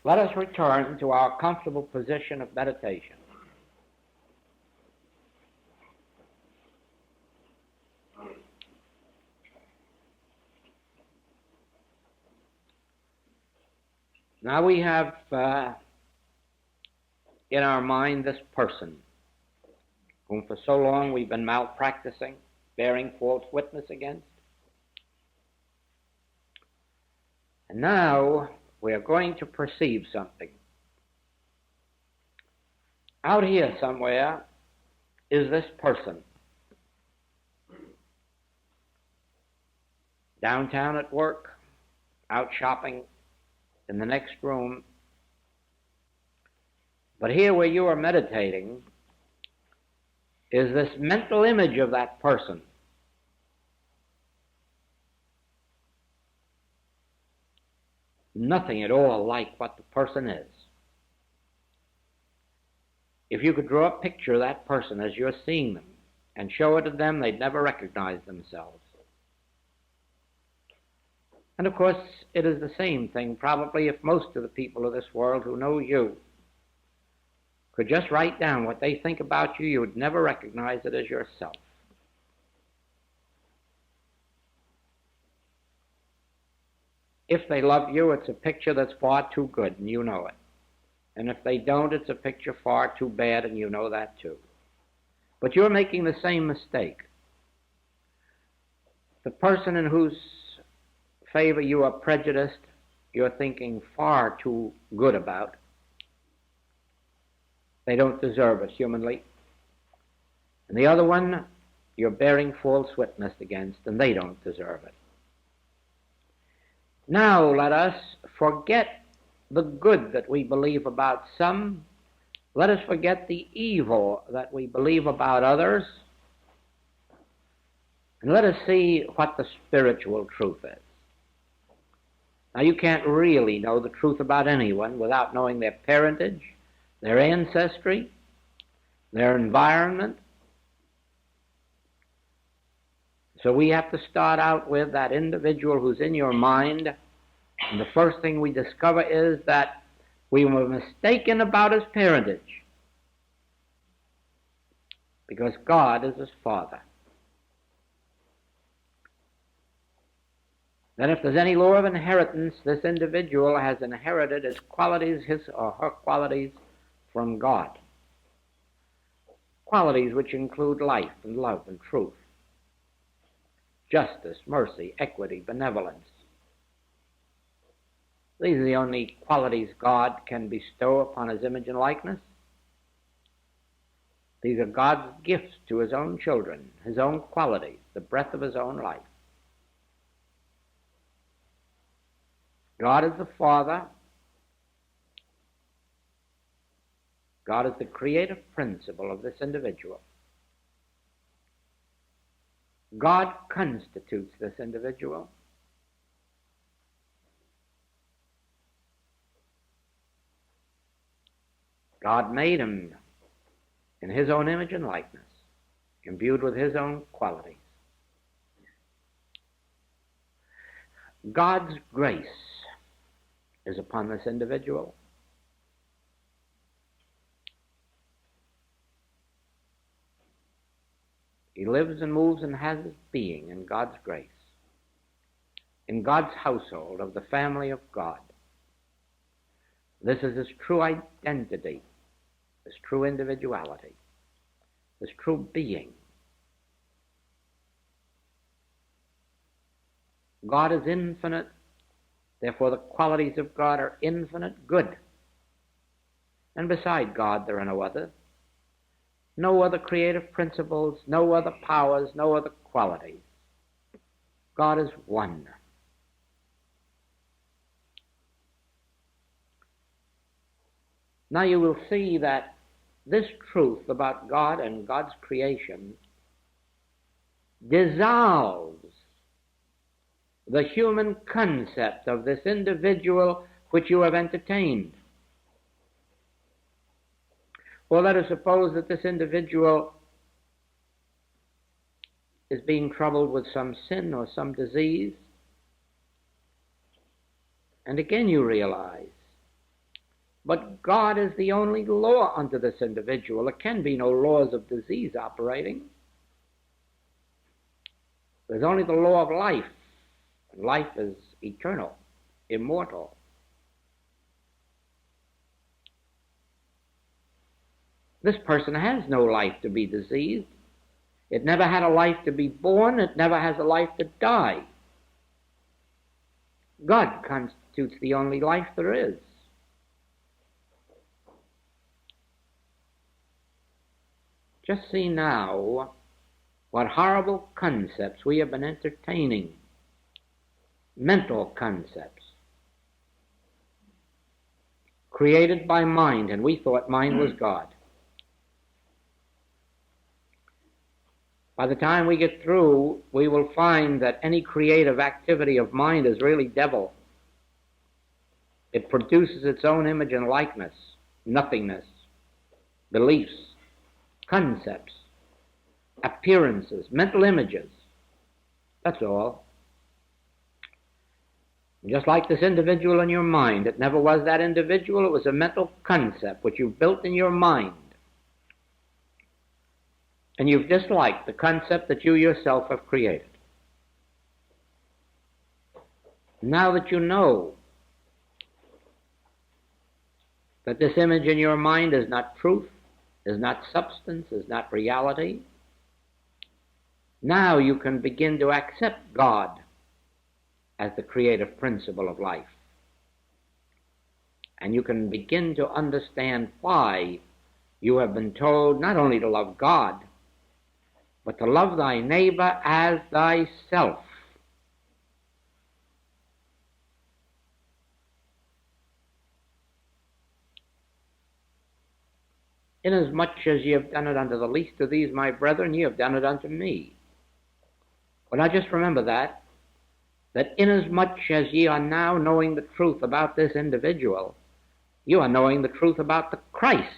let us return to our comfortable position of meditation. Now we have in our mind this person whom for so long we've been malpracticing, bearing false witness against. And now we are going to perceive something. Out here somewhere is this person. Downtown at work, out shopping in the next room. But here where you are meditating is this mental image of that person. Nothing at all like what the person is. If you could draw a picture of that person as you're seeing them and show it to them, they'd never recognize themselves. And of course, it is the same thing probably if most of the people of this world who know you could just write down what they think about you, you would never recognize it as yourself. If they love you, it's a picture that's far too good, and you know it. And if they don't, it's a picture far too bad, and you know that too. But you're making the same mistake. The person in whose favor you are prejudiced, you're thinking far too good about. They don't deserve it humanly. And the other one, you're bearing false witness against, and they don't deserve it. Now let us forget the good that we believe about some. Let us forget the evil that we believe about others. And let us see what the spiritual truth is. Now you can't really know the truth about anyone without knowing their parentage, their ancestry, their environment. So we have to start out with that individual who's in your mind, and the first thing we discover is that we were mistaken about his parentage because God is his father. Then if there's any law of inheritance, this individual has inherited his qualities, his or her qualities, from God. Qualities which include life and love and truth, justice, mercy, equity, benevolence. These are the only qualities God can bestow upon his image and likeness. These are God's gifts to his own children, his own qualities, the breath of his own life. God is the Father. God is the creative principle of this individual. God constitutes this individual. God made him in his own image and likeness, imbued with his own qualities. God's grace is upon this individual. He lives and moves and has his being in God's grace, in God's household of the family of God. This is his true identity, his true individuality, his true being. God is infinite, therefore the qualities of God are infinite good. And beside God there are no others. No other creative principles, no other powers, no other qualities. God is one. Now you will see that this truth about God and God's creation dissolves the human concept of this individual which you have entertained. Well, let us suppose that this individual is being troubled with some sin or some disease. And again you realize But God is the only law unto this individual. There can be no laws of disease operating. There's only the law of life. And life is eternal, immortal. This person has no life to be diseased. It never had a life to be born. It never has a life to die. God constitutes the only life there is. Just see now what horrible concepts we have been entertaining. Mental concepts. Created by mind, and we thought mind was God. By the time we get through, we will find that any creative activity of mind is really devil. It produces its own image and likeness, nothingness, beliefs, concepts, appearances, mental images. That's all. Just like this individual in your mind, it never was that individual, it was a mental concept which you built in your mind. And you've disliked the concept that you yourself have created. Now that you know that this image in your mind is not truth, is not substance, is not reality, now you can begin to accept God as the creative principle of life. And you can begin to understand why you have been told not only to love God, but to love thy neighbor as thyself. Inasmuch as ye have done it unto the least of these my brethren, ye have done it unto me. But now just remember that inasmuch as ye are now knowing the truth about this individual, you are knowing the truth about the Christ,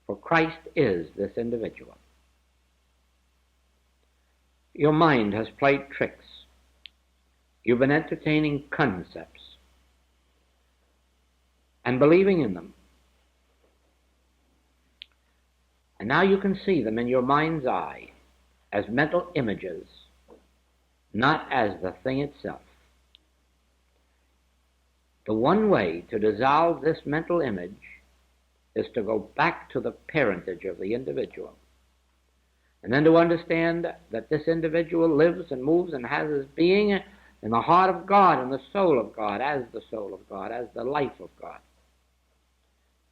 for Christ is this individual. Your mind has played tricks. You've been entertaining concepts and believing in them. And now you can see them in your mind's eye as mental images, not as the thing itself. The one way to dissolve this mental image is to go back to the parentage of the individual. And then to understand that this individual lives and moves and has his being in the heart of God, and the soul of God, as the soul of God, as the life of God.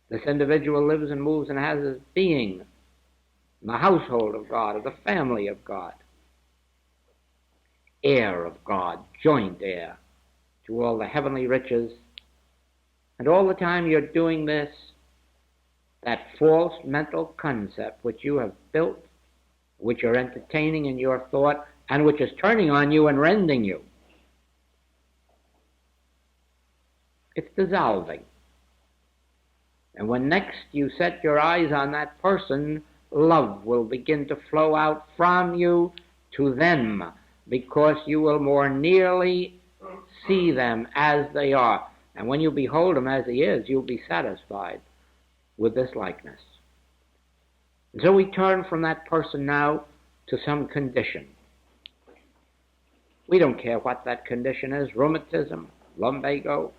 This individual lives and moves and has his being in the household of God, of the family of God, heir of God, joint heir to all the heavenly riches. And all the time you're doing this, that false mental concept which you have built, which you're entertaining in your thought, and which is turning on you and rending you, it's dissolving. And when next you set your eyes on that person, love will begin to flow out from you to them, because you will more nearly see them as they are. And when you behold him as he is, you'll be satisfied with this likeness. And so we turn from that person now to some condition. We don't care what that condition is: rheumatism, lumbago,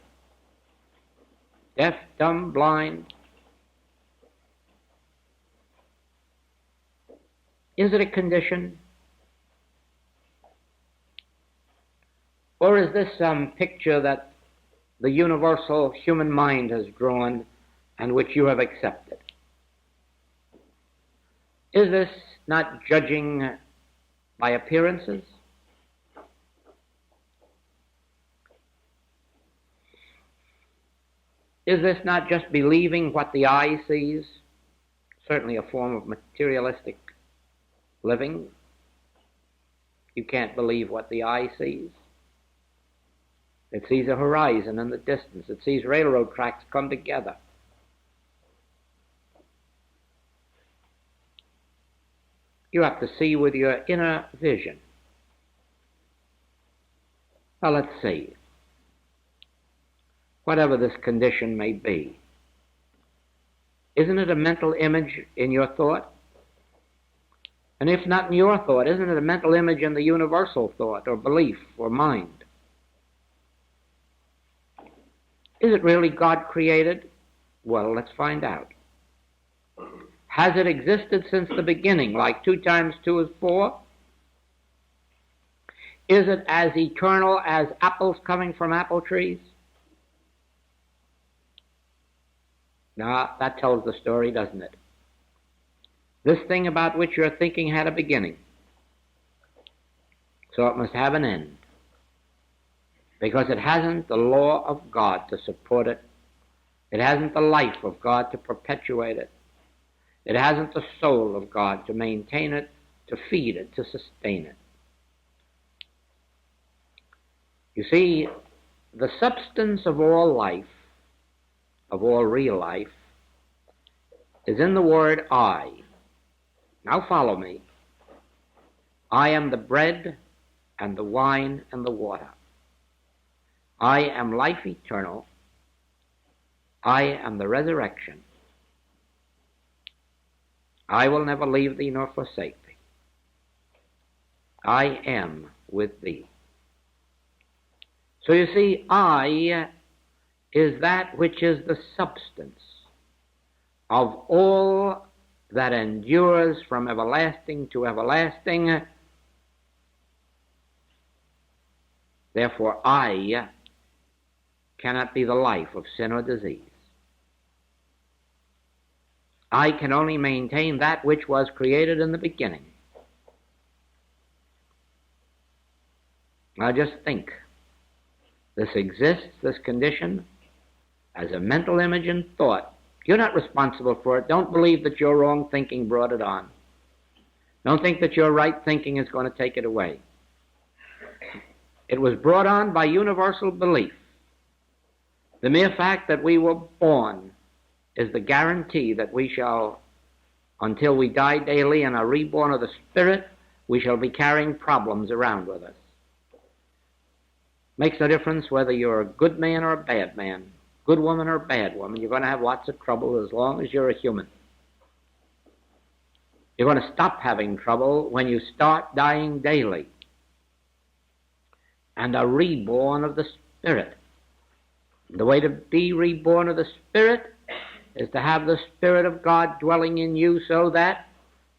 deaf, dumb, blind. Is it a condition? Or is this some picture that the universal human mind has drawn and which you have accepted? Is this not judging by appearances? Is this not just believing what the eye sees? Certainly a form of materialistic living. You can't believe what the eye sees. It sees a horizon in the distance. It sees railroad tracks come together. You have to see with your inner vision. Well, let's see. Whatever this condition may be, Isn't it a mental image in your thought? And if not in your thought, isn't it a mental image in the universal thought or belief or mind? Is it really God created? Well, let's find out. Has it existed since the beginning, like 2 times 2 is 4? Is it as eternal as apples coming from apple trees? Now, that tells the story, doesn't it? This thing about which you're thinking had a beginning, so it must have an end, because it hasn't the law of God to support it. It hasn't the life of God to perpetuate it. It hasn't the soul of God to maintain it, to feed it, to sustain it. You see, the substance of all life, of all real life, is in the word I. Now follow me. I am the bread and the wine and the water. I am life eternal. I am the resurrection. I will never leave thee nor forsake thee. I am with thee. So you see, I is that which is the substance of all that endures from everlasting to everlasting. Therefore, I cannot be the life of sin or disease. I can only maintain that which was created in the beginning. Now just think. This exists, this condition, as a mental image in thought. You're not responsible for it. Don't believe that your wrong thinking brought it on. Don't think that your right thinking is going to take it away. It was brought on by universal belief. The mere fact that we were born is the guarantee that we shall, until we die daily and are reborn of the Spirit, we shall be carrying problems around with us. Makes no difference whether you're a good man or a bad man, good woman or a bad woman. You're going to have lots of trouble as long as you're a human. You're going to stop having trouble when you start dying daily and are reborn of the Spirit. The way to be reborn of the Spirit is to have the Spirit of God dwelling in you so that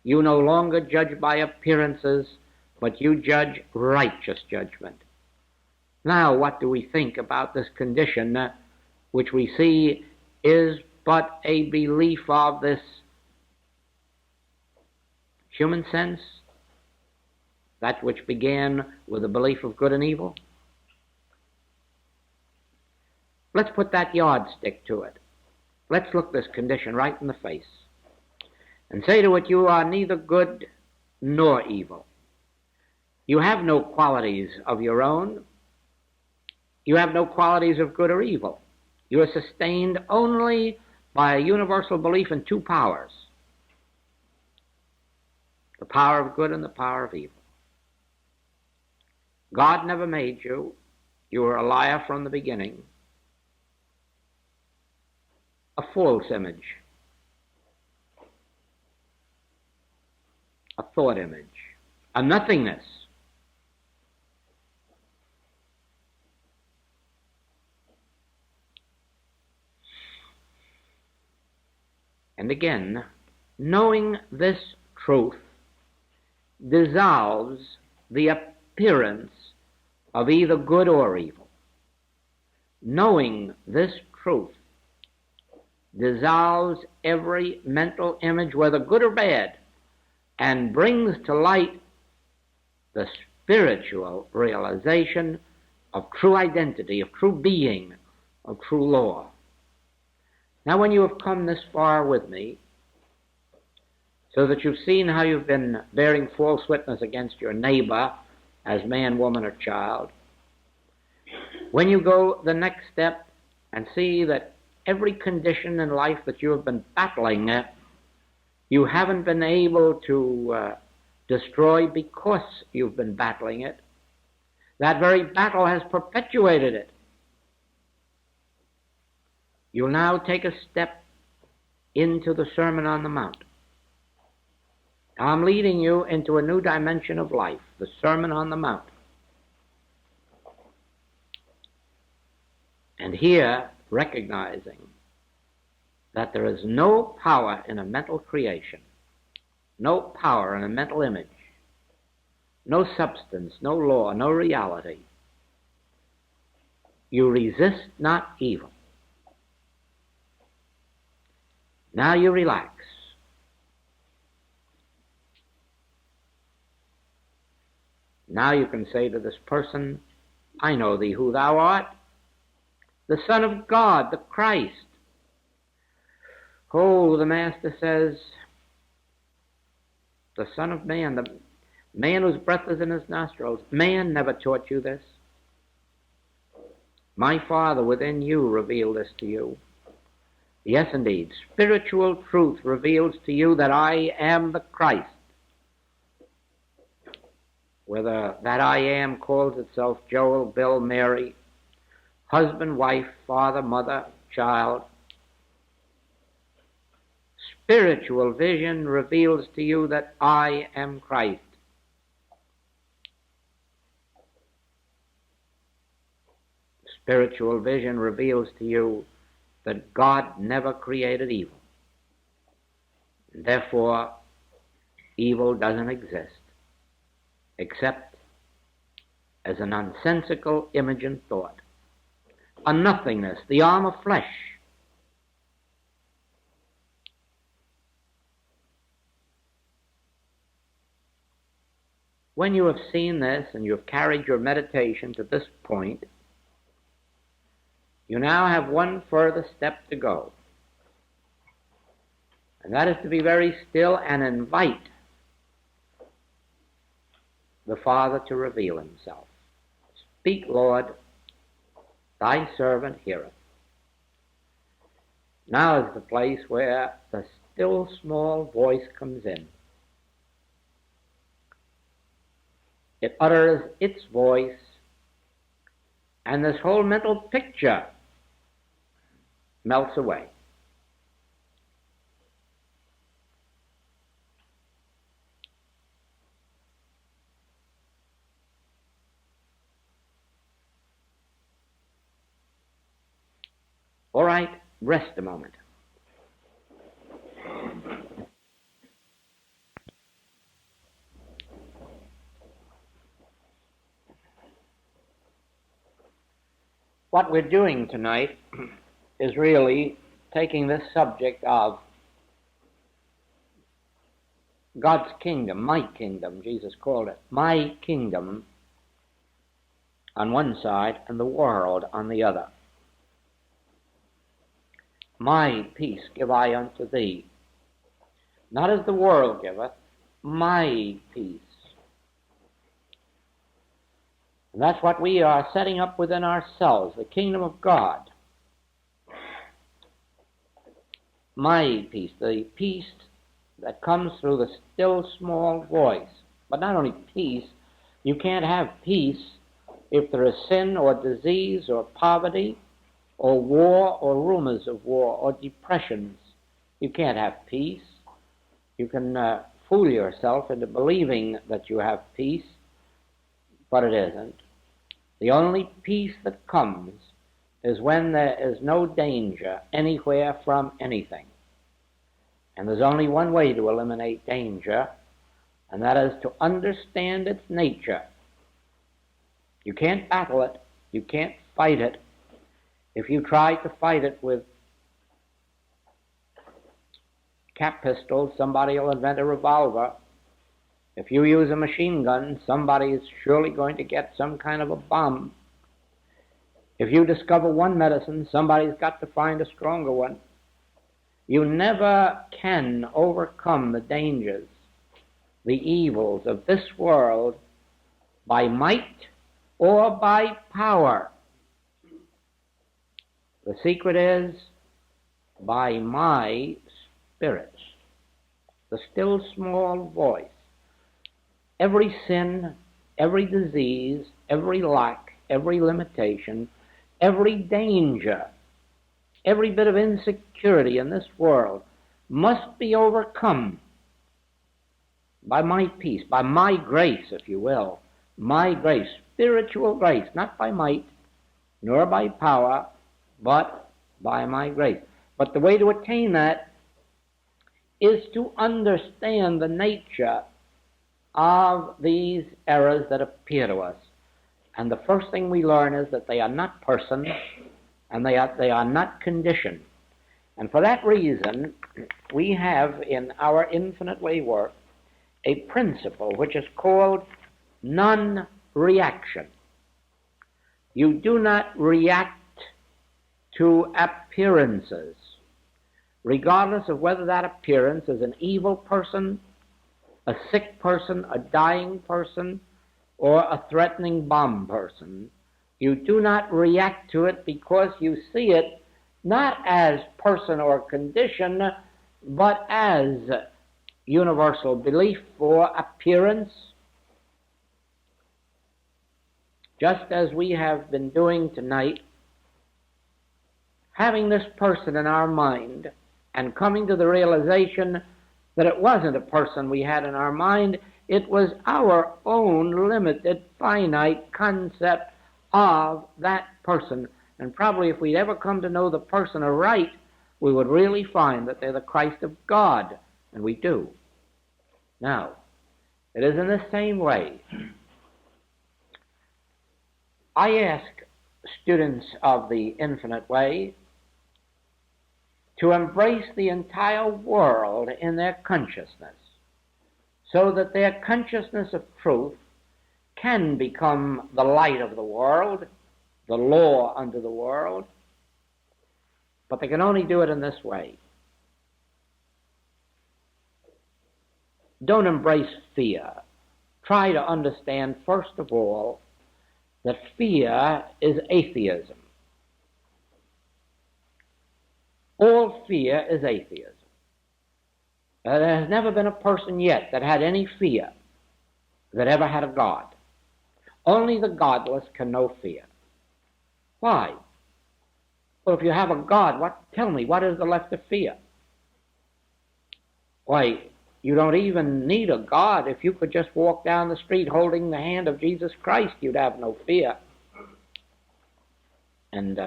you no longer judge by appearances, but you judge righteous judgment. Now, what do we think about this condition which we see is but a belief of this human sense, that which began with a belief of good and evil? Let's put that yardstick to it. Let's look this condition right in the face and say to it, you are neither good nor evil. You have no qualities of your own. You have no qualities of good or evil. You are sustained only by a universal belief in 2 powers, the power of good and the power of evil. God never made you. You were a liar from the beginning, a false image, a thought image, a nothingness. And again, knowing this truth dissolves the appearance of either good or evil. Knowing this truth dissolves every mental image, whether good or bad, and brings to light the spiritual realization of true identity, of true being, of true law. Now, when you have come this far with me, so that you've seen how you've been bearing false witness against your neighbor as man, woman, or child, when you go the next step and see that every condition in life that you have been battling, you haven't been able to destroy because you've been battling it, that very battle has perpetuated it. You'll now take a step into the Sermon on the Mount. I'm leading you into a new dimension of life, the Sermon on the Mount. And here, recognizing that there is no power in a mental creation, no power in a mental image, no substance, no law, no reality. You resist not evil. Now you relax. Now you can say to this person, I know thee who thou art, the Son of God, the Christ. Oh, the Master says, the Son of Man, the man whose breath is in his nostrils. Man never taught you this. My Father within you revealed this to you. Yes, indeed, spiritual truth reveals to you that I am the Christ. Whether that I am calls itself Joel, Bill, Mary, husband, wife, father, mother, child. Spiritual vision reveals to you that I am Christ. Spiritual vision reveals to you that God never created evil. And therefore, evil doesn't exist, except as a nonsensical image and thought, a nothingness, the arm of flesh. When you have seen this and you have carried your meditation to this point, you now have one further step to go. And that is to be very still and invite the Father to reveal himself. Speak, Lord, thy servant heareth. Now is the place where the still small voice comes in. It utters its voice, and this whole mental picture melts away. All right, rest a moment. What we're doing tonight is really taking this subject of God's kingdom, my kingdom, Jesus called it, my kingdom on one side and the world on the other. My peace give I unto thee, not as the world giveth, my peace. And that's what we are setting up within ourselves, the kingdom of God. My peace, the peace that comes through the still small voice. But not only peace, you can't have peace if there is sin or disease or poverty or war or rumors of war or depressions. You can't have peace. You can fool yourself into believing that you have peace, but it isn't. The only peace that comes is when there is no danger anywhere from anything. And there's only one way to eliminate danger, and that is to understand its nature. You can't battle it. You can't fight it. If you try to fight it with cap pistols, somebody will invent a revolver. If you use a machine gun, somebody is surely going to get some kind of a bomb. If you discover one medicine, somebody's got to find a stronger one. You never can overcome the dangers, the evils of this world by might or by power. The secret is by my Spirit, the still small voice. Every sin, every disease, every lack, every limitation, every danger, every bit of insecurity in this world must be overcome by my peace, by my grace, if you will. My grace, spiritual grace, not by might, nor by power, but by my grace. But the way to attain that is to understand the nature of these errors that appear to us. And the first thing we learn is that they are not persons, and they are not conditioned. And for that reason, we have in our infinite way work a principle which is called non-reaction. You do not react to appearances, regardless of whether that appearance is an evil person, a sick person, a dying person, or a threatening bomb person. You do not react to it because you see it not as person or condition, but as universal belief or appearance, just as we have been doing tonight, having this person in our mind and coming to the realization that it wasn't a person we had in our mind, it was our own limited, finite concept of that person. And probably if we'd ever come to know the person aright, we would really find that they're the Christ of God, and we do. Now, it is in the same way. I ask students of the infinite way to embrace the entire world in their consciousness, so that their consciousness of truth can become the light of the world, the law unto the world, but they can only do it in this way. Don't embrace fear. Try to understand, first of all, that fear is atheism. All fear is atheism. There has never been a person yet that had any fear that ever had a God. Only the godless can know fear. Why? Well, if you have a God, tell me, what is there left to fear? Why, you don't even need a God. If you could just walk down the street holding the hand of Jesus Christ, you'd have no fear. And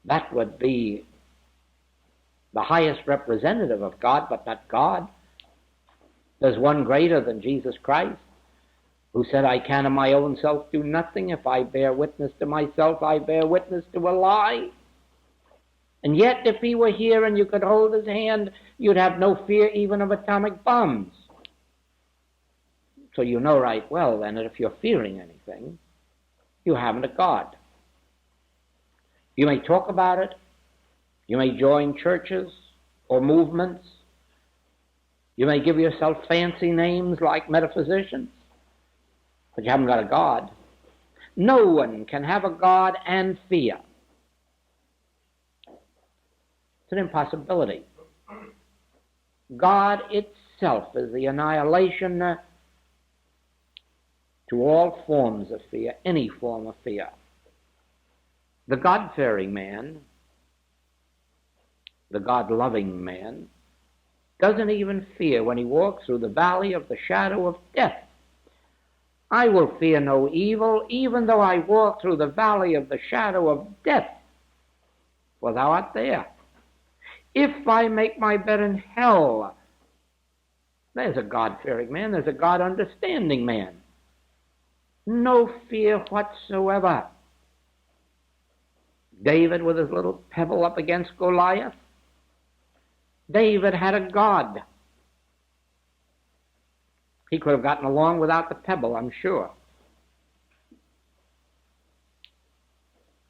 that would be the highest representative of God, but not God. There's one greater than Jesus Christ, who said, I can of my own self do nothing. If I bear witness to myself, I bear witness to a lie. And yet, if he were here and you could hold his hand, you'd have no fear even of atomic bombs. So you know right well then that if you're fearing anything, you haven't a God. You may talk about it. You may join churches or movements. You may give yourself fancy names like metaphysicians, but you haven't got a God. No one can have a God and fear. It's an impossibility. God itself is the annihilation to all forms of fear, any form of fear. The God-fearing man, the God-loving man, doesn't even fear when he walks through the valley of the shadow of death. I will fear no evil, even though I walk through the valley of the shadow of death, for thou art there. If I make my bed in hell, there's a God-fearing man, there's a God-understanding man. No fear whatsoever. David with his little pebble up against Goliath. David had a God. He could have gotten along without the pebble, I'm sure.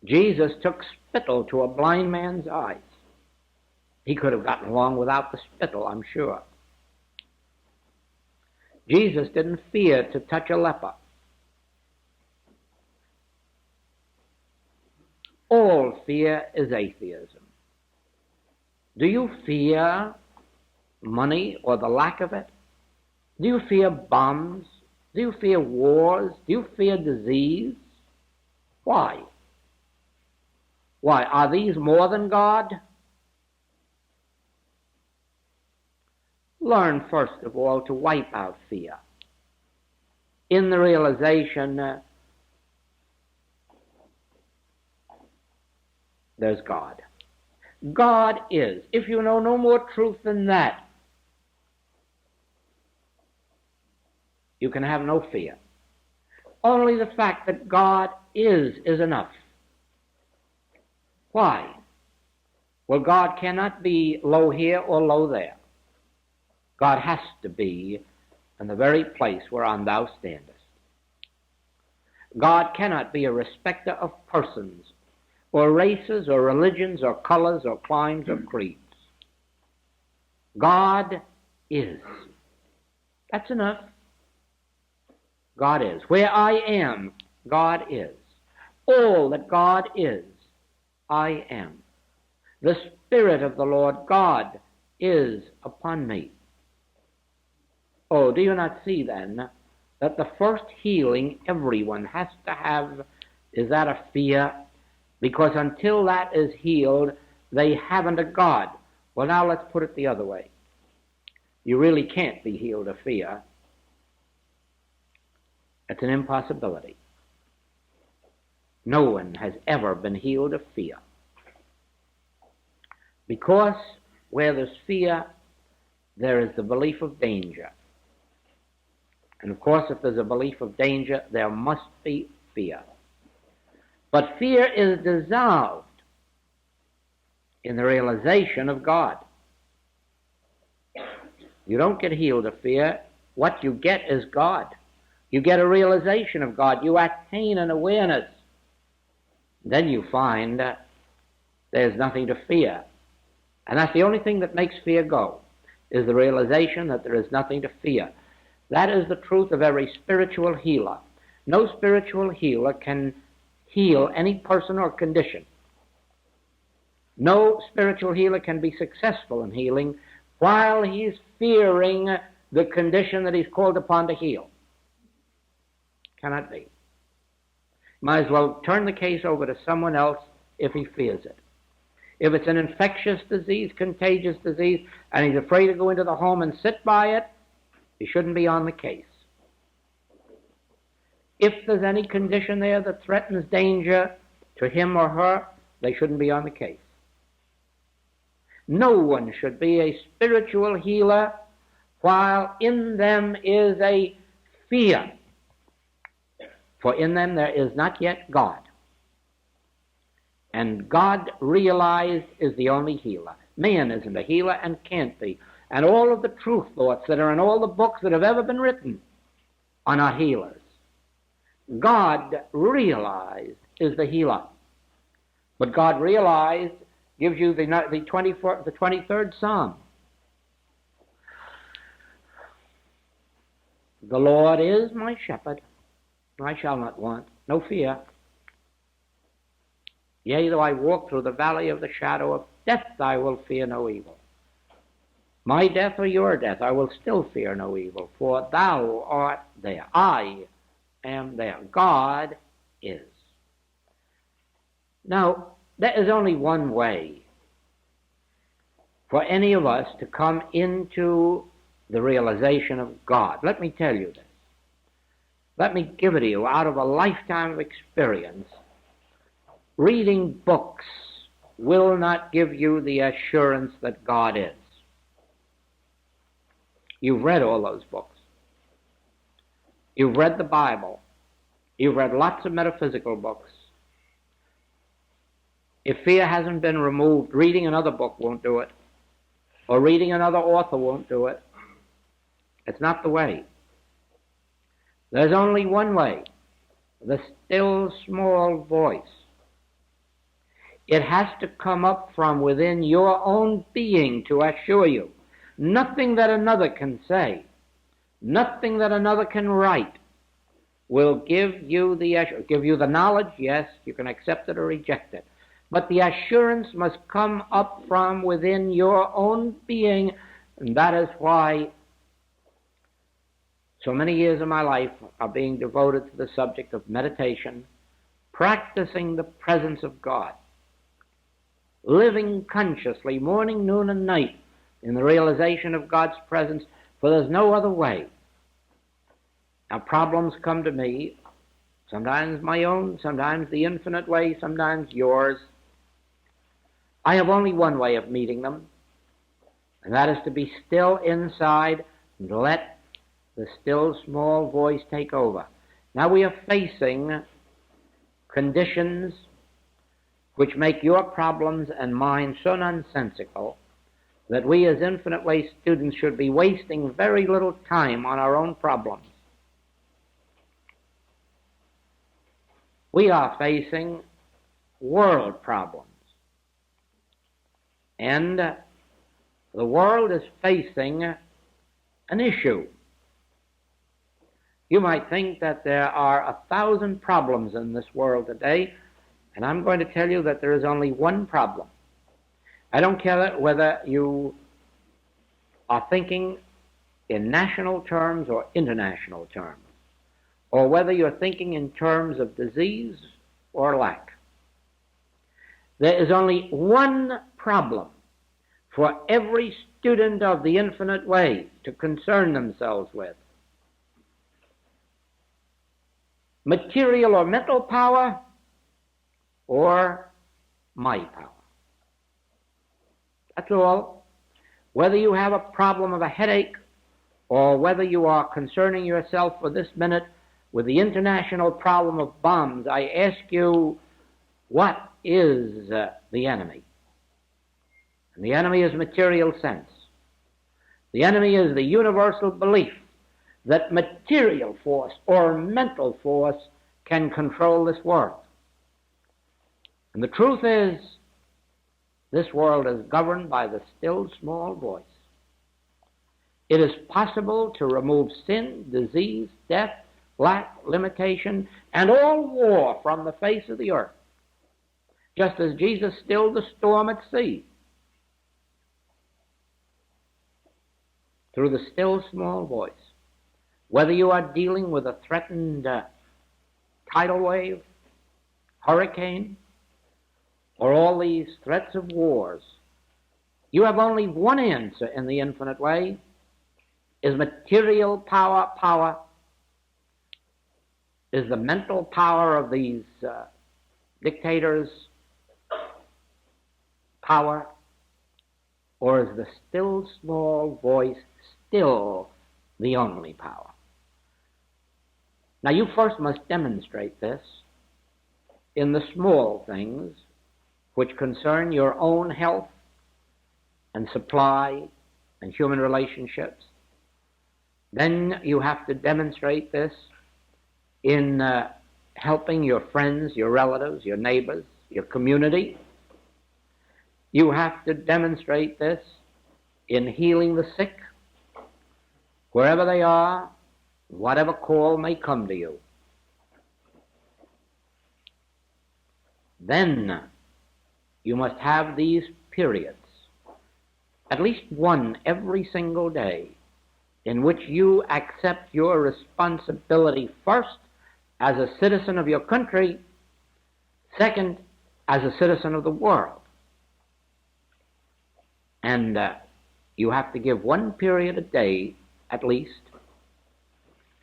Jesus took spittle to a blind man's eyes. He could have gotten along without the spittle, I'm sure. Jesus didn't fear to touch a leper. All fear is atheism. Do you fear money or the lack of it? Do you fear bombs? Do you fear wars? Do you fear disease? Why? Why, are these more than God? learn first of all to wipe out fear in the realization there's God. God is. If you know no more truth than that, you can have no fear. Only the fact that God is enough. Why? Well, God cannot be low here or low there. God has to be in the very place whereon thou standest. God cannot be a respecter of persons, or races, or religions, or colors, or climes, or creeds. God is. That's enough. God is. Where I am, God is. All that God is, I am. The Spirit of the Lord God is upon me. Oh, do you not see then that the first healing everyone has to have is that of fear? Because until that is healed, they haven't a God. Well, now let's put it the other way. You really can't be healed of fear. It's an impossibility. No one has ever been healed of fear. Because where there's fear, there is the belief of danger. And of course, if there's a belief of danger, there must be fear. But fear is dissolved in the realization of God. You don't get healed of fear. What you get is God. You get a realization of God. You attain an awareness. Then you find there's nothing to fear. And that's the only thing that makes fear go, is the realization that there is nothing to fear. That is the truth of every spiritual healer. No spiritual healer can heal any person or condition. No spiritual healer can be successful in healing while he's fearing the condition that he's called upon to heal. Cannot be. Might as well turn the case over to someone else if he fears it. If it's an infectious disease, contagious disease, and he's afraid to go into the home and sit by it, he shouldn't be on the case. If there's any condition there that threatens danger to him or her, they shouldn't be on the case. No one should be a spiritual healer while in them is a fear. For in them there is not yet God. And God realized is the only healer. Man isn't a healer and can't be. And all of the truth thoughts that are in all the books that have ever been written are not healers. God realized is the healer. But God realized gives you the 23rd Psalm. The Lord is my shepherd. I shall not want. No fear. Yea, though I walk through the valley of the shadow of death, I will fear no evil. My death or your death, I will still fear no evil, for thou art there. I am there. God is. Now, there is only one way for any of us to come into the realization of God. Let me tell you this. Let me give it to you out of a lifetime of experience. Reading books will not give you the assurance that God is. You've read all those books. You've read the Bible. You've read lots of metaphysical books. If fear hasn't been removed, reading another book won't do it. Or reading another author won't do it. It's not the way. There's only one way. The still small voice. It has to come up from within your own being to assure you. Nothing that another can say, nothing that another can write will give you the knowledge. Yes, you can accept it or reject it. But the assurance must come up from within your own being, and that is why so many years of my life are being devoted to the subject of meditation, practicing the presence of God, living consciously morning, noon, and night in the realization of God's presence, for there's no other way. Now, problems come to me, sometimes my own, sometimes the infinite way, sometimes yours. I have only one way of meeting them, and that is to be still inside and let the still small voice take over. Now we are facing conditions which make your problems and mine so nonsensical that we as infinite way students should be wasting very little time on our own problems. We are facing world problems. And the world is facing an issue. You might think that there are 1,000 problems in this world today, and I'm going to tell you that there is only one problem. I don't care whether you are thinking in national terms or international terms, or whether you're thinking in terms of disease or lack. There is only one problem for every student of the infinite way to concern themselves with. Material or mental power, or my power. That's all. Whether you have a problem of a headache, or whether you are concerning yourself for this minute with the international problem of bombs, I ask you, what is the enemy? And the enemy is material sense. The enemy is the universal belief that material force or mental force can control this world. And the truth is, this world is governed by the still small voice. It is possible to remove sin, disease, death, lack, limitation, and all war from the face of the earth, just as Jesus stilled the storm at sea through the still small voice. Whether you are dealing with a threatened tidal wave, hurricane, or all these threats of wars, you have only one answer in the infinite way. Is material power power? Is the mental power of these dictators power? Or is the still small voice still the only power? Now you first must demonstrate this in the small things which concern your own health and supply and human relationships. Then you have to demonstrate this in helping your friends, your relatives, your neighbors, your community. You have to demonstrate this in healing the sick, wherever they are, whatever call may come to you. Then you must have these periods, at least one every single day, in which you accept your responsibility first as a citizen of your country, second as a citizen of the world. And you have to give one period a day, at least,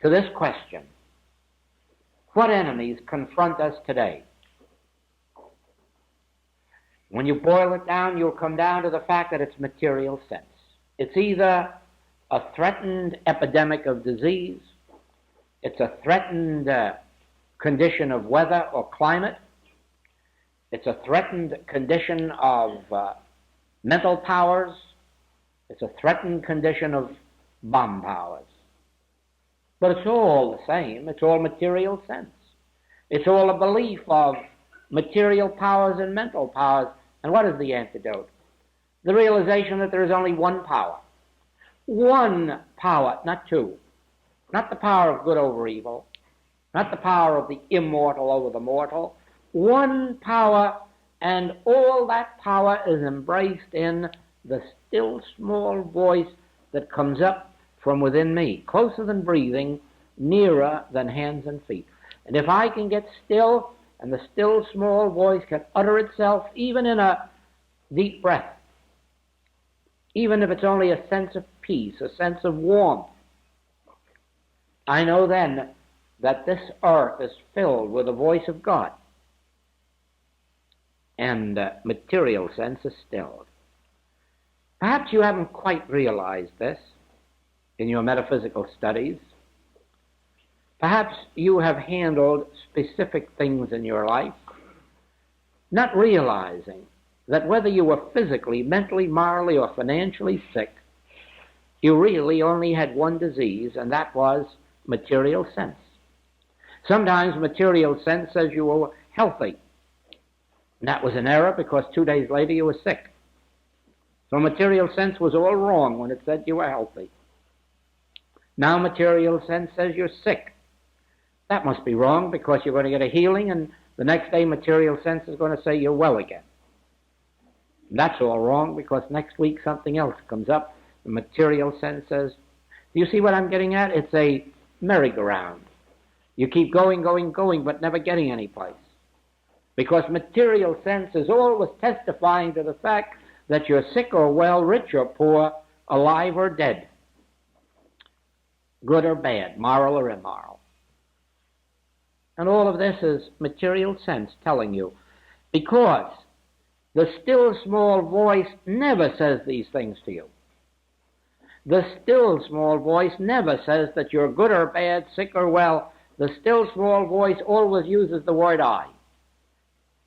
to this question: what enemies confront us today? When you boil it down, you'll come down to the fact that it's material sense. It's either a threatened epidemic of disease, it's a threatened condition of weather or climate, it's a threatened condition of mental powers, it's a threatened condition of bomb powers. But it's all the same. It's all material sense. It's all a belief of material powers and mental powers. And what is the antidote? The realization that there is only one power. One power, not two. Not the power of good over evil. Not the power of the immortal over the mortal. One power, and all that power is embraced in the still small voice that comes up from within me, closer than breathing, nearer than hands and feet. And if I can get still, and the still small voice can utter itself even in a deep breath, even if it's only a sense of peace, a sense of warmth, I know then that this earth is filled with the voice of God, and material sense is stilled. Perhaps you haven't quite realized this in your metaphysical studies. Perhaps you have handled specific things in your life, not realizing that whether you were physically, mentally, morally, or financially sick, you really only had one disease, and that was material sense. Sometimes material sense says you were healthy. And that was an error, because 2 days later you were sick. So material sense was all wrong when it said you were healthy. Now material sense says you're sick. That must be wrong, because you're going to get a healing, and the next day material sense is going to say you're well again. And that's all wrong, because next week something else comes up. The material sense says, do you see what I'm getting at? It's a merry-go-round. You keep going, going, going, but never getting any place. Because material sense is always testifying to the fact that you're sick or well, rich or poor, alive or dead, good or bad, moral or immoral. And all of this is material sense telling you, because the still small voice never says these things to you. The still small voice never says that you're good or bad, sick or well. The still small voice always uses the word I.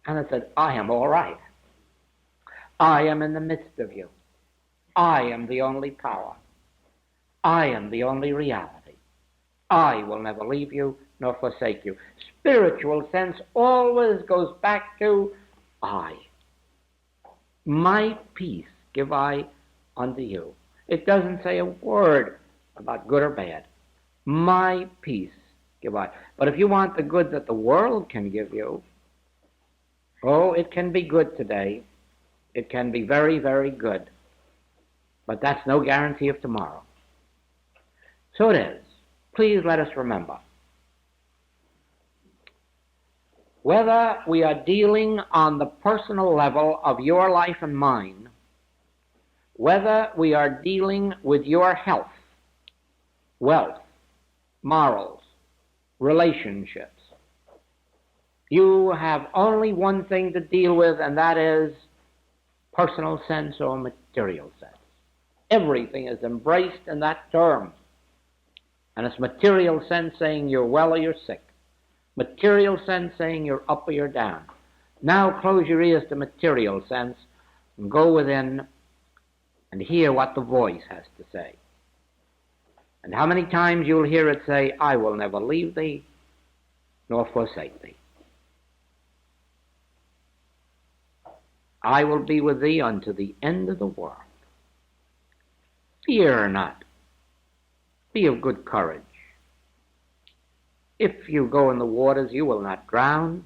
And it said, I am all right. I am in the midst of you. I am the only power. I am the only reality. I will never leave you nor forsake you. Spiritual sense always goes back to I. My peace give I unto you. It doesn't say a word about good or bad. My peace give I. But if you want the good that the world can give you, oh, it can be good today. It can be very, very good. But that's no guarantee of tomorrow. So it is. Please let us remember, whether we are dealing on the personal level of your life and mine, whether we are dealing with your health, wealth, morals, relationships, you have only one thing to deal with, and that is personal sense or material sense. Everything is embraced in that term. And it's material sense saying you're well or you're sick. Material sense saying you're up or you're down. Now close your ears to material sense and go within and hear what the voice has to say. And how many times you'll hear it say, I will never leave thee nor forsake thee. I will be with thee unto the end of the world. Fear not. Be of good courage. If you go in the waters, you will not drown.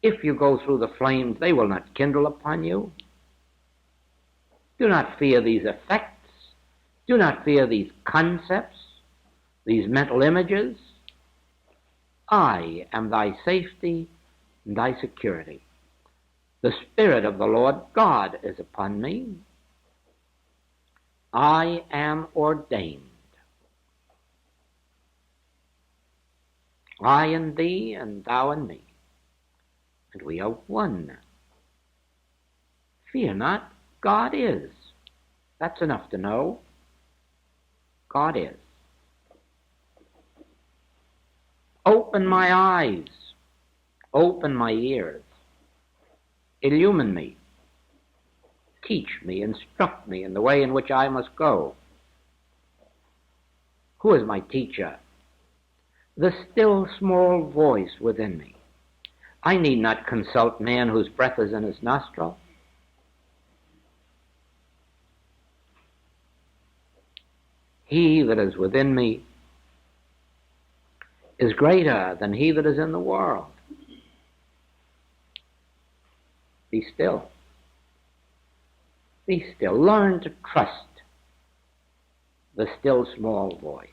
If you go through the flames, they will not kindle upon you. Do not fear these effects. Do not fear these concepts, these mental images. I am thy safety and thy security. The Spirit of the Lord God is upon me. I am ordained. I and thee, and thou and me. And we are one. Fear not, God is. That's enough to know. God is. Open my eyes. Open my ears. Illumine me. Teach me, instruct me in the way in which I must go. Who is my teacher? The still small voice within me. I need not consult man whose breath is in his nostril. He that is within me is greater than he that is in the world. Be still. Be still. Learn to trust the still small voice.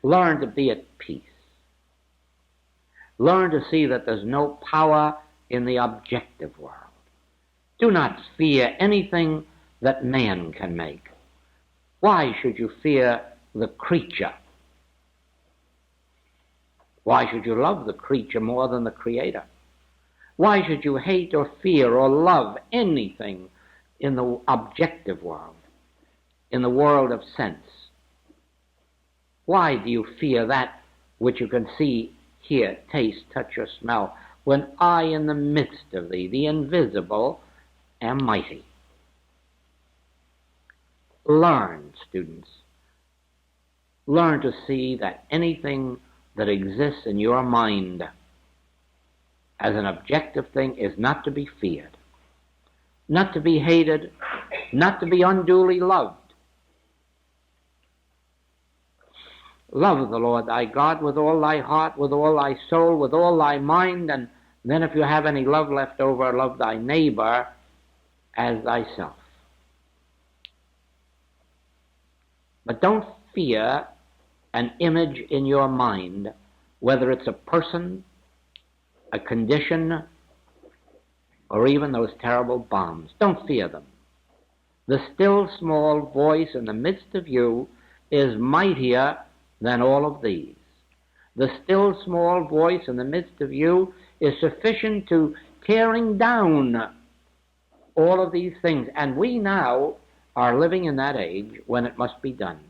Learn to be at peace. Learn to see that there's no power in the objective world. Do not fear anything that man can make. Why should you fear the creature? Why should you love the creature more than the Creator? Why should you hate or fear or love anything in the objective world, in the world of sense? Why do you fear that which you can see, hear, taste, touch, or smell, when I in the midst of thee, the invisible, am mighty? Learn, students. Learn to see that anything that exists in your mind as an objective thing is not to be feared, not to be hated, not to be unduly loved. Love the Lord thy God with all thy heart, with all thy soul, with all thy mind, and then if you have any love left over, love thy neighbor as thyself. But don't fear an image in your mind, whether it's a person, a condition, or even those terrible bombs. Don't fear them. The still small voice in the midst of you is mightier than all of these. The still small voice in the midst of you is sufficient to tearing down all of these things. And we now are living in that age when it must be done.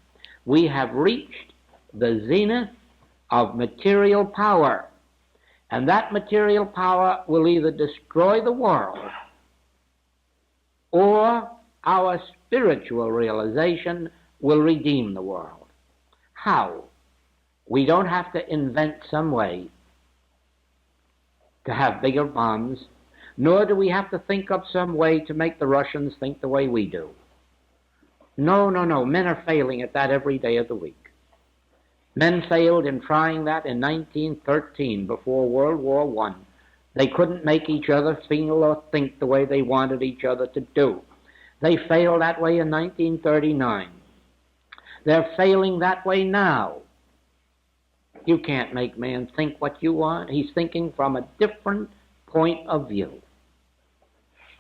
We have reached the zenith of material power, and that material power will either destroy the world or our spiritual realization will redeem the world. How? We don't have to invent some way to have bigger bombs, nor do we have to think up some way to make the Russians think the way we do. No. Men are failing at that every day of the week. Men failed in trying that in 1913, before World War I. They couldn't make each other feel or think the way they wanted each other to do. They failed that way in 1939. They're failing that way now. You can't make man think what you want. He's thinking from a different point of view.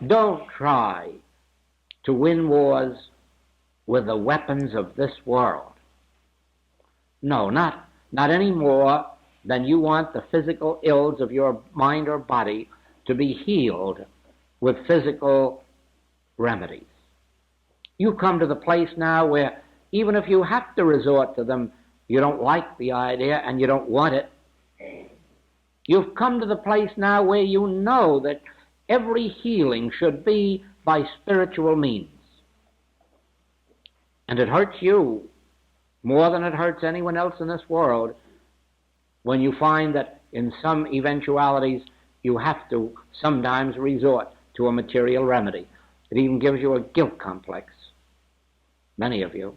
Don't try to win wars with the weapons of this world. No, not any more than you want the physical ills of your mind or body to be healed with physical remedies. You come to the place now where even if you have to resort to them, you don't like the idea and you don't want it. You've come to the place now where you know that every healing should be by spiritual means. And it hurts you more than it hurts anyone else in this world when you find that in some eventualities you have to sometimes resort to a material remedy. It even gives you a guilt complex, many of you.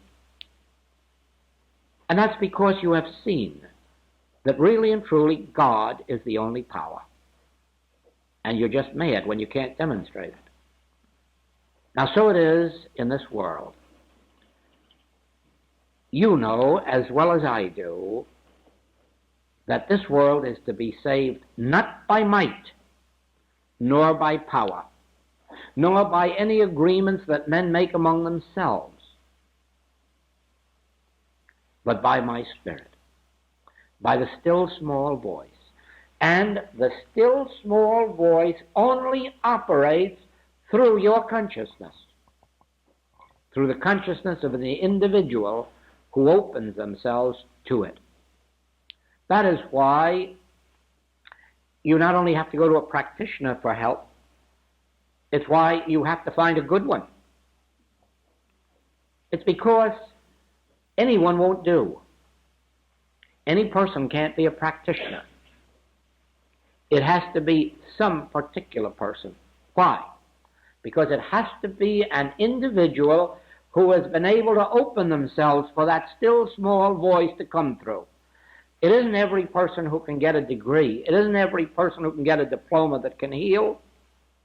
And that's because you have seen that really and truly God is the only power. And you're just mad when you can't demonstrate it. Now, so it is in this world. You know as well as I do that this world is to be saved not by might, nor by power, nor by any agreements that men make among themselves, but by my Spirit, by the still small voice. And the still small voice only operates through your consciousness, through the consciousness of the individual who opens themselves to it. That is why you not only have to go to a practitioner for help, it's why you have to find a good one. It's because anyone won't do. Any person can't be a practitioner. It has to be some particular person. Why? Because it has to be an individual who has been able to open themselves for that still small voice to come through. It isn't every person who can get a degree. It isn't every person who can get a diploma that can heal.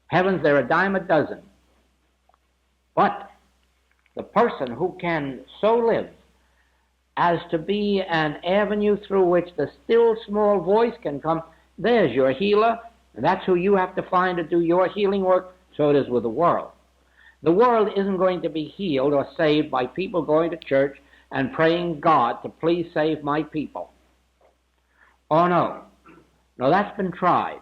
Heavens, they're a dime a dozen. But the person who can so live as to be an avenue through which the still small voice can come, there's your healer, and that's who you have to find to do your healing work So it is with the world. The world isn't going to be healed or saved by people going to church and praying God to please save my people. Oh, no. No, that's been tried.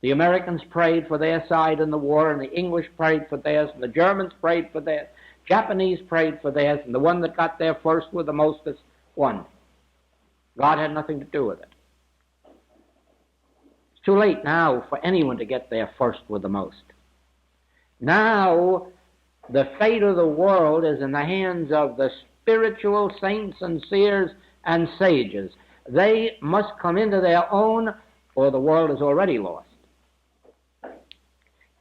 The Americans prayed for their side in the war, and the English prayed for theirs, and the Germans prayed for theirs, Japanese prayed for theirs, and the one that got there first with the mostest won. God had nothing to do with it. It's too late now for anyone to get there first with the most. Now, the fate of the world is in the hands of the spiritual saints and seers and sages. They must come into their own, or the world is already lost.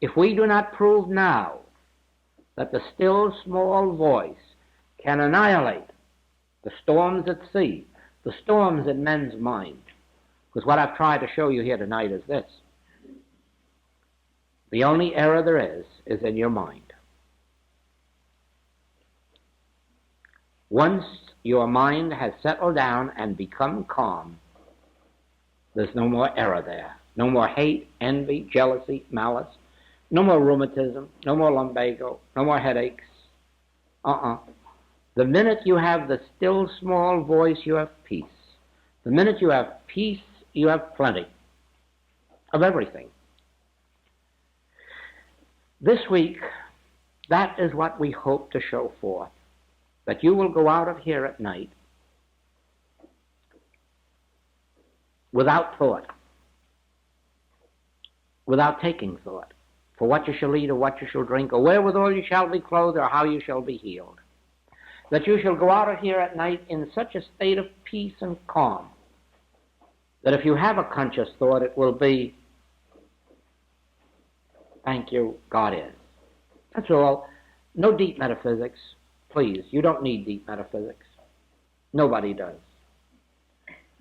If we do not prove now that the still small voice can annihilate the storms at sea, the storms in men's mind, because what I've tried to show you here tonight is this: the only error there is in your mind. Once your mind has settled down and become calm, there's no more error there. No more hate, envy, jealousy, malice. No more rheumatism, no more lumbago, no more headaches. The minute you have the still small voice, you have peace. The minute you have peace, you have plenty of everything. This week, that is what we hope to show forth, that you will go out of here at night without thought, without taking thought, for what you shall eat or what you shall drink, or wherewithal you shall be clothed, or how you shall be healed. That you shall go out of here at night in such a state of peace and calm that if you have a conscious thought, it will be, thank you, God is. That's all. No deep metaphysics. Please, you don't need deep metaphysics. Nobody does.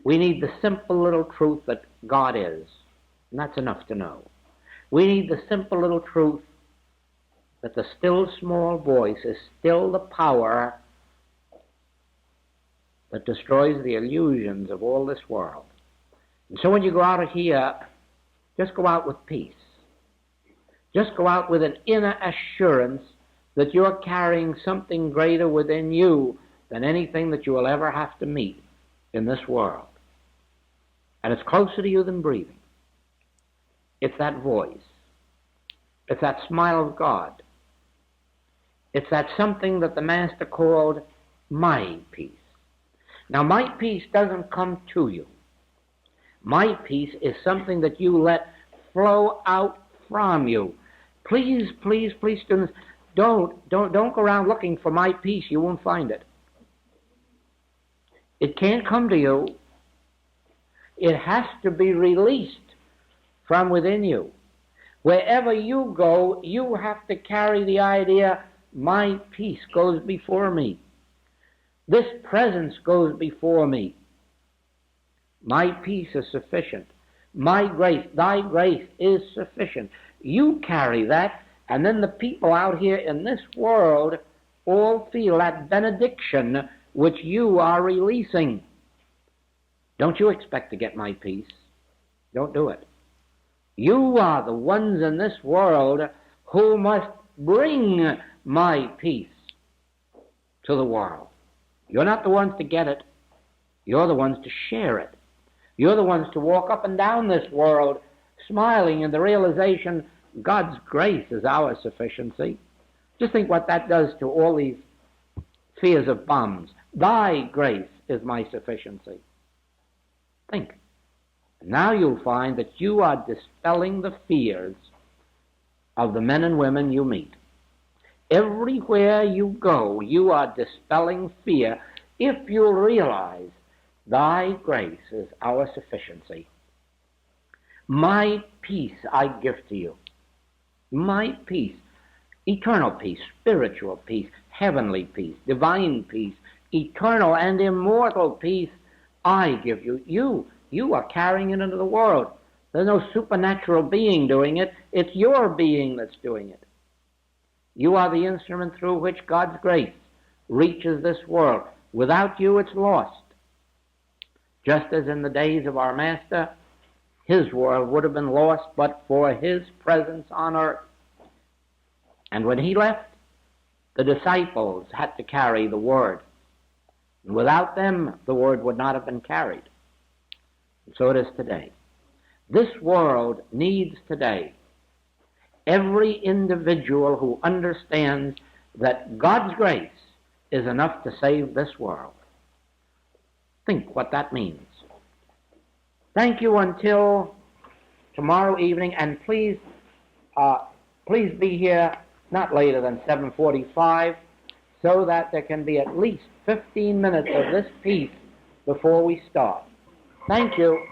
We need the simple little truth that God is, and that's enough to know. We need the simple little truth that the still small voice is still the power that destroys the illusions of all this world. And so when you go out of here, just go out with peace. Just go out with an inner assurance that you're carrying something greater within you than anything that you will ever have to meet in this world. And it's closer to you than breathing. It's that voice. It's that smile of God. It's that something that the Master called my peace. Now, my peace doesn't come to you. My peace is something that you let flow out from you. Please, please, please, students, don't go around looking for my peace. You won't find it. It can't come to you. It has to be released from within you. Wherever you go, you have to carry the idea, my peace goes before me. This presence goes before me. My peace is sufficient. My grace, thy grace is sufficient. You carry that, and then the people out here in this world all feel that benediction which you are releasing. Don't you expect to get my peace. Don't do it. You are the ones in this world who must bring my peace to the world. You're not the ones to get it. You're the ones to share it. You're the ones to walk up and down this world smiling in the realization God's grace is our sufficiency. Just think what that does to all these fears of bombs. Thy grace is my sufficiency. Think. Now you'll find that you are dispelling the fears of the men and women you meet. Everywhere you go, you are dispelling fear if you realize thy grace is our sufficiency. My peace I give to you. My peace, eternal peace, spiritual peace, heavenly peace, divine peace, eternal and immortal peace I give you. You are carrying it into the world. There's no supernatural being doing it. It's your being that's doing it. You are the instrument through which God's grace reaches this world. Without you, it's lost. Just as in the days of our Master, his world would have been lost but for his presence on earth. And when he left, the disciples had to carry the word. And without them, the word would not have been carried. And so it is today. This world needs today every individual who understands that God's grace is enough to save this world. Think what that means. Thank you until tomorrow evening, and please be here not later than 7:45, so that there can be at least 15 minutes of this piece before we start. Thank you.